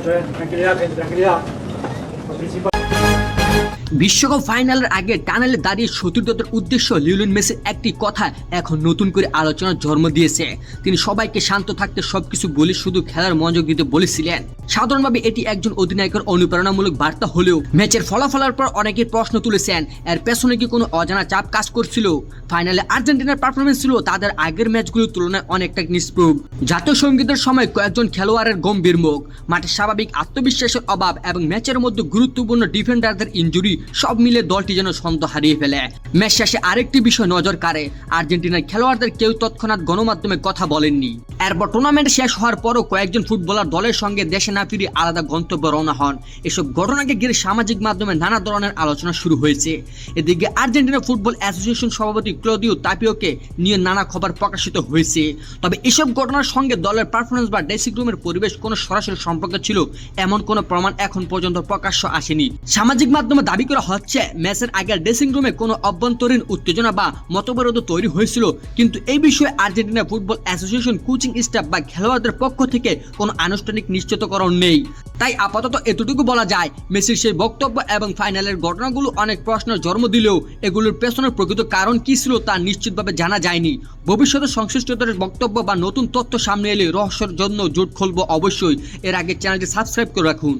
Tranquilidad, gente, tranquilidad. Lo principal. বিশ্বকাপ ফাইনালের আগে টানেলে দাঁড়িয়ে সতীর্থদের উদ্দেশ্য লিওনেল মেসির একটি কথা এখন নতুন করে আলোচনার জন্ম দিয়েছে। তিনি সবাইকে শান্ত থাকতে সবকিছু বলে শুধু খেলার মনোযোগ দিতে বলেছিলেন। সাধারণভাবে এটি একজন অধিনায়কের অনুপ্রেরণামূলক বার্তা হলেও ম্যাচের ফলাফলের পর অনেকেই প্রশ্ন তুলেছেন এর পেছনে কি কোনো অজানা চাপ কাজ করছিল। ফাইনালে আর্জেন্টিনার পারফরমেন্স ছিল তাদের আগের ম্যাচগুলোর তুলনায় অনেকটা নিষ্প্রভ। জাতীয় সঙ্গীতের সময় কয়েকজন খেলোয়াড়ের গম্ভীর মুখ, মাঠে স্বাভাবিক আত্মবিশ্বাসের অভাব এবং ম্যাচের মধ্যে গুরুত্বপূর্ণ ডিফেন্ডারদের ইনজুরি সব মিলে দলটি যেন ছন্দ হারিয়ে ফেলে। ম্যাচ শেষে আরেকটি বিষয় নজর কাড়ে, আর্জেন্টিনার খেলোয়াড়দের কেউ তৎক্ষণাৎ গণমাধ্যমে কথা বলেননি। এরপর টুর্নামেন্ট শেষ হওয়ার পরও কয়েকজন ফুটবলার দলের সঙ্গে দেশে না ফিরে আলাদা গন্তব্যে রওনা হন। এসব ঘটনাকে ঘিরে সামাজিক মাধ্যমে নানা ধরনের আলোচনা শুরু হয়েছে। এদিকে আর্জেন্টিনা ফুটবল অ্যাসোসিয়েশন সভাপতি ক্লদিও তাপিওকে নিয়ে নানা খবর প্রকাশিত হয়েছে। তবে এসব ঘটনার সঙ্গে দলের পারফরমেন্স বা ড্রেসিং রুমের পরিবেশ কোনো সরাসরি সম্পর্ক ছিল এমন কোনো প্রমাণ এখন পর্যন্ত প্রকাশ্য আসেনি। সামাজিক মাধ্যমে দাবি করা হচ্ছে ম্যাচের আগে ড্রেসিং রুমে কোনো অভ্যন্তরীণ উত্তেজনা বা মতবিরোধ তৈরি হয়েছিল, কিন্তু এই বিষয়ে Argentina football association, coaching staff বা খেলোয়াড়দের পক্ষ থেকে কোনো আনুষ্ঠানিক নিশ্চিতকরণ নেই। তাই আপাতত এতটুকু বলা যায়, মেসির সেই বক্তব্য এবং ফাইনালের ঘটনাগুলো অনেক প্রশ্নের জন্ম দিলেও এগুলোর পেছনের প্রকৃত কারণ কি ছিল তা নিশ্চিতভাবে জানা যায়নি। ভবিষ্যতে সংশ্লিষ্টদের বক্তব্য বা নতুন তথ্য সামনে এলে রহস্যের জন্য জোট খুলব অবশ্যই। এর আগে চ্যানেলটি সাবস্ক্রাইব করে রাখুন।